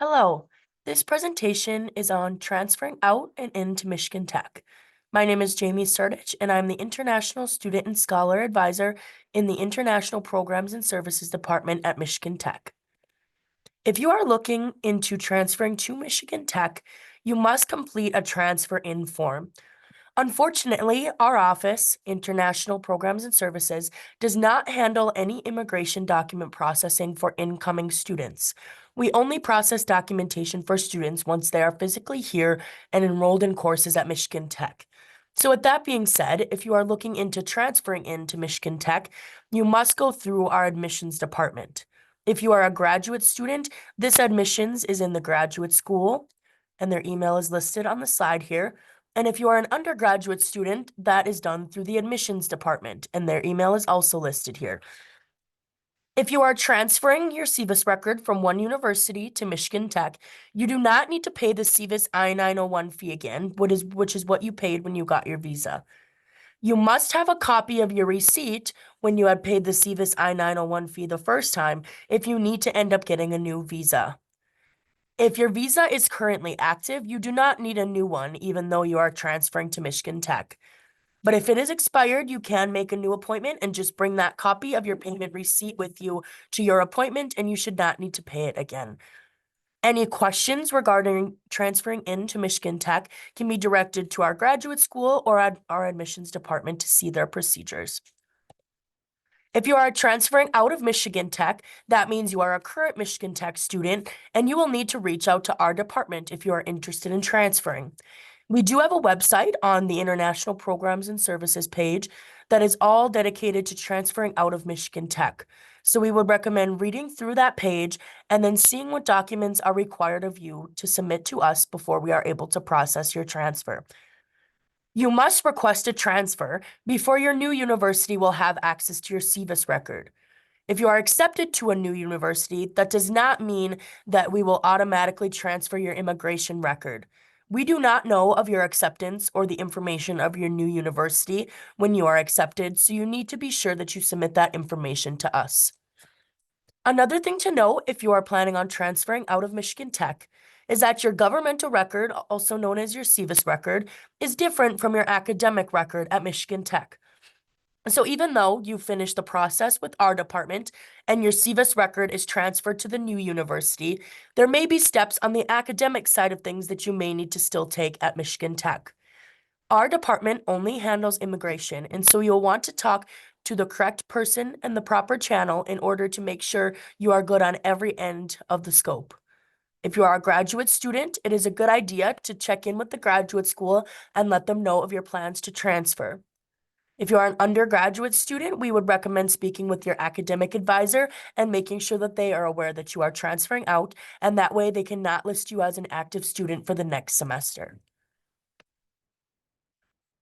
Hello, this presentation is on transferring out and into Michigan Tech. My name is Jamie Surdich, and I'm the International Student and Scholar Advisor in the International Programs and Services Department at Michigan Tech. If you are looking into transferring to Michigan Tech, you must complete a transfer in form. Unfortunately, our office, International Programs and Services, does not handle any immigration document processing for incoming students. We only process documentation for students once they are physically here and enrolled in courses at Michigan Tech. So with that being said, if you are looking into transferring into Michigan Tech, you must go through our admissions department. If you are a graduate student, this admissions is in the graduate school, and their email is listed on the slide here. And if you are an undergraduate student, that is done through the admissions department, and their email is also listed here. If you are transferring your SEVIS record from one university to Michigan Tech, you do not need to pay the SEVIS I-901 fee again, which is what you paid when you got your visa. You must have a copy of your receipt when you had paid the SEVIS I-901 fee the first time if you need to end up getting a new visa. If your visa is currently active, you do not need a new one, even though you are transferring to Michigan Tech. But if it is expired, you can make a new appointment and just bring that copy of your payment receipt with you to your appointment, and you should not need to pay it again. Any questions regarding transferring into Michigan Tech can be directed to our graduate school or our admissions department to see their procedures. If you are transferring out of Michigan Tech, that means you are a current Michigan Tech student, and you will need to reach out to our department if you are interested in transferring. We do have a website on the International Programs and Services page that is all dedicated to transferring out of Michigan Tech. So we would recommend reading through that page and then seeing what documents are required of you to submit to us before we are able to process your transfer. You must request a transfer before your new university will have access to your SEVIS record. If you are accepted to a new university, that does not mean that we will automatically transfer your immigration record. We do not know of your acceptance or the information of your new university when you are accepted, so you need to be sure that you submit that information to us. Another thing to note if you are planning on transferring out of Michigan Tech is that your governmental record, also known as your SEVIS record, is different from your academic record at Michigan Tech. So even though you finish the process with our department and your SEVIS record is transferred to the new university, there may be steps on the academic side of things that you may need to still take at Michigan Tech. Our department only handles immigration, and so you'll want to talk to the correct person and the proper channel in order to make sure you are good on every end of the scope. If you are a graduate student, it is a good idea to check in with the graduate school and let them know of your plans to transfer. If you are an undergraduate student, we would recommend speaking with your academic advisor and making sure that they are aware that you are transferring out, and that way they cannot list you as an active student for the next semester.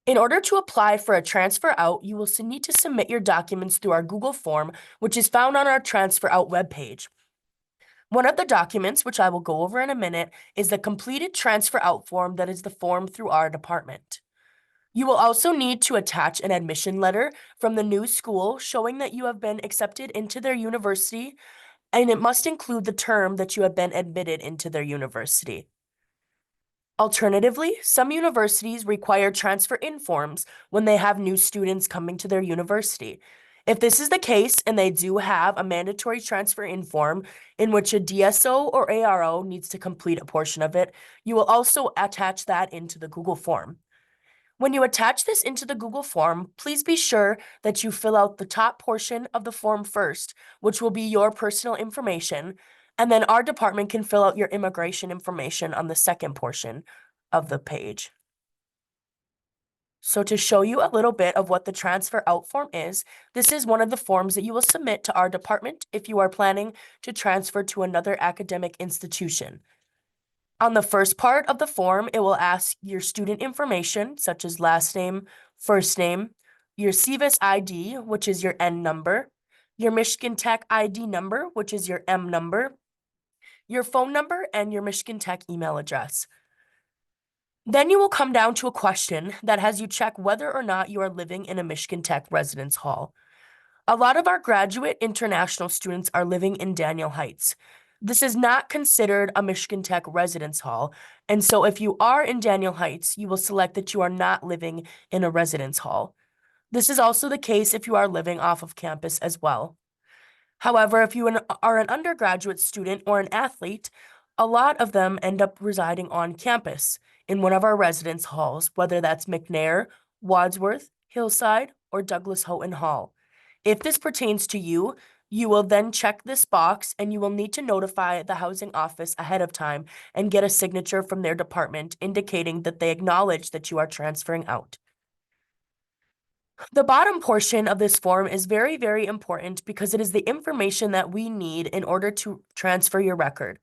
In order to apply for a transfer out, you will need to submit your documents through our Google form, which is found on our transfer out webpage. One of the documents, which I will go over in a minute, is the completed transfer out form that is the form through our department. You will also need to attach an admission letter from the new school showing that you have been accepted into their university, and it must include the term that you have been admitted into their university. Alternatively, some universities require transfer-in forms when they have new students coming to their university. If this is the case and they do have a mandatory transfer-in form in which a DSO or ARO needs to complete a portion of it, you will also attach that into the Google form. When you attach this into the Google form, please be sure that you fill out the top portion of the form first, which will be your personal information, and then our department can fill out your immigration information on the second portion of the page. So to show you a little bit of what the transfer out form is, this is one of the forms that you will submit to our department if you are planning to transfer to another academic institution. On the first part of the form, it will ask your student information, such as last name, first name, your SEVIS ID, which is your N number, your Michigan Tech ID number, which is your M number, your phone number, and your Michigan Tech email address. Then you will come down to a question that has you check whether or not you are living in a Michigan Tech residence hall. A lot of our graduate international students are living in Daniel Heights. This is not considered a Michigan Tech residence hall. And so if you are in Daniel Heights, you will select that you are not living in a residence hall. This is also the case if you are living off of campus as well. However, if you are an undergraduate student or an athlete, a lot of them end up residing on campus in one of our residence halls, whether that's McNair, Wadsworth, Hillside, or Douglas Houghton Hall. If this pertains to you, you will then check this box and you will need to notify the housing office ahead of time and get a signature from their department indicating that they acknowledge that you are transferring out. The bottom portion of this form is very, very important because it is the information that we need in order to transfer your record.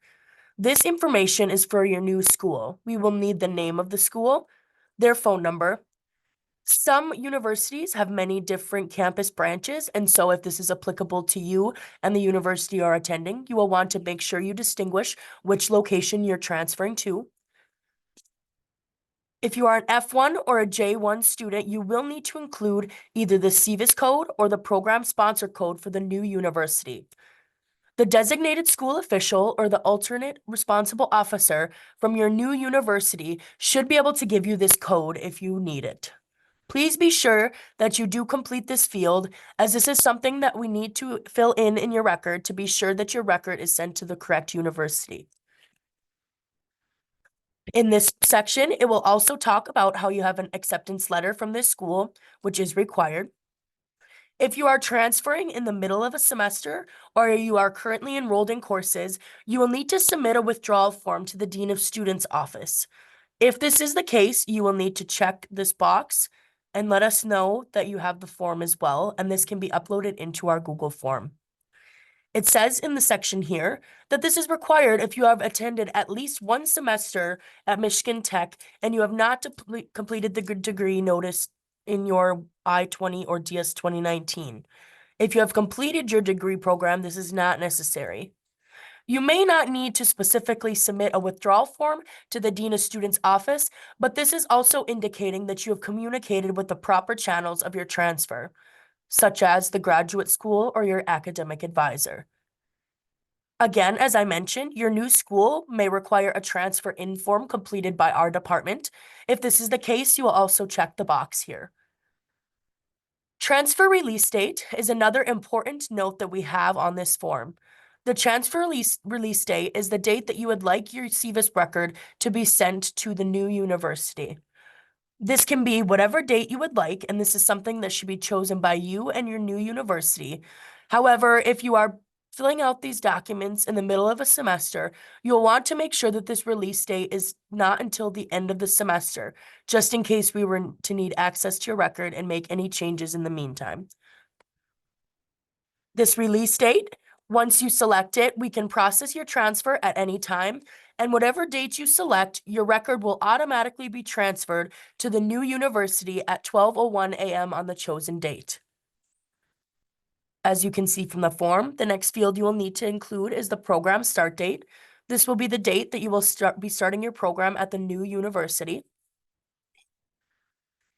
This information is for your new school. We will need the name of the school, their phone number. Some universities have many different campus branches, and so if this is applicable to you and the university you are attending, you will want to make sure you distinguish which location you're transferring to. If you are an F1 or a J1 student, you will need to include either the SEVIS code or the program sponsor code for the new university. The designated school official or the alternate responsible officer from your new university should be able to give you this code if you need it. Please be sure that you do complete this field, as this is something that we need to fill in your record to be sure that your record is sent to the correct university. In this section, it will also talk about how you have an acceptance letter from this school, which is required. If you are transferring in the middle of a semester or you are currently enrolled in courses, you will need to submit a withdrawal form to the Dean of Students office. If this is the case, you will need to check this box and let us know that you have the form as well, and this can be uploaded into our Google form. It says in the section here that this is required if you have attended at least one semester at Michigan Tech and you have not completed the degree notice in your I-20 or DS 2019. If you have completed your degree program, this is not necessary. You may not need to specifically submit a withdrawal form to the Dean of Students office, but this is also indicating that you have communicated with the proper channels of your transfer, such as the graduate school or your academic advisor. Again, as I mentioned, your new school may require a transfer in form completed by our department. If this is the case, you will also check the box here. Transfer release date is another important note that we have on this form. The transfer release date is the date that you would like your SEVIS record to be sent to the new university. This can be whatever date you would like, and this is something that should be chosen by you and your new university. However, if you are filling out these documents in the middle of a semester, you'll want to make sure that this release date is not until the end of the semester, just in case we were to need access to your record and make any changes in the meantime. This release date, once you select it, we can process your transfer at any time, and whatever date you select, your record will automatically be transferred to the new university at 12:01 a.m. on the chosen date. As you can see from the form, the next field you will need to include is the program start date. This will be the date that you will be starting your program at the new university.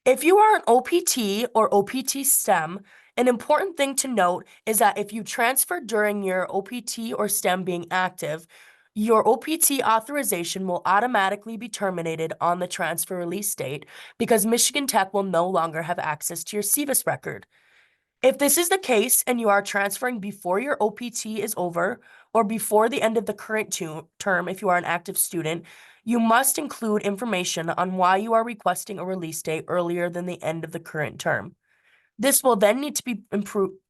If you are an OPT or OPT STEM, an important thing to note is that if you transfer during your OPT or STEM being active, your OPT authorization will automatically be terminated on the transfer release date because Michigan Tech will no longer have access to your SEVIS record. If this is the case and you are transferring before your OPT is over or before the end of the current term if you are an active student, you must include information on why you are requesting a release date earlier than the end of the current term. This will then need to be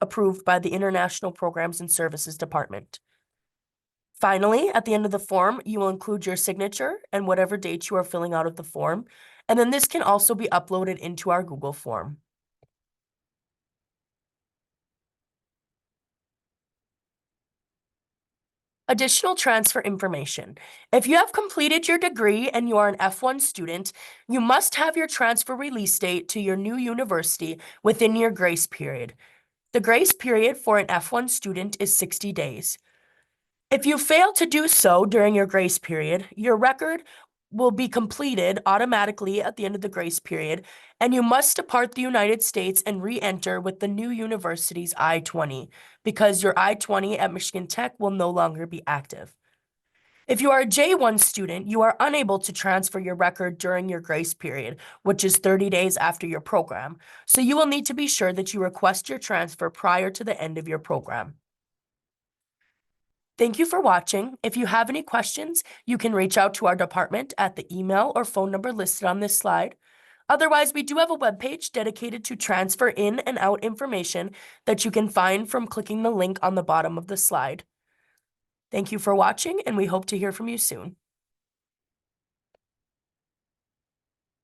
approved by the International Programs and Services Department. Finally, at the end of the form, you will include your signature and whatever date you are filling out of the form, and then this can also be uploaded into our Google form. Additional transfer information. If you have completed your degree and you are an F1 student, you must have your transfer release date to your new university within your grace period. The grace period for an F1 student is 60 days. If you fail to do so during your grace period, your record will be completed automatically at the end of the grace period, and you must depart the United States and re-enter with the new university's I-20 because your I-20 at Michigan Tech will no longer be active. If you are a J1 student, you are unable to transfer your record during your grace period, which is 30 days after your program. So you will need to be sure that you request your transfer prior to the end of your program. Thank you for watching. If you have any questions, you can reach out to our department at the email or phone number listed on this slide. Otherwise, we do have a webpage dedicated to transfer in and out information that you can find from clicking the link on the bottom of the slide. Thank you for watching, and we hope to hear from you soon.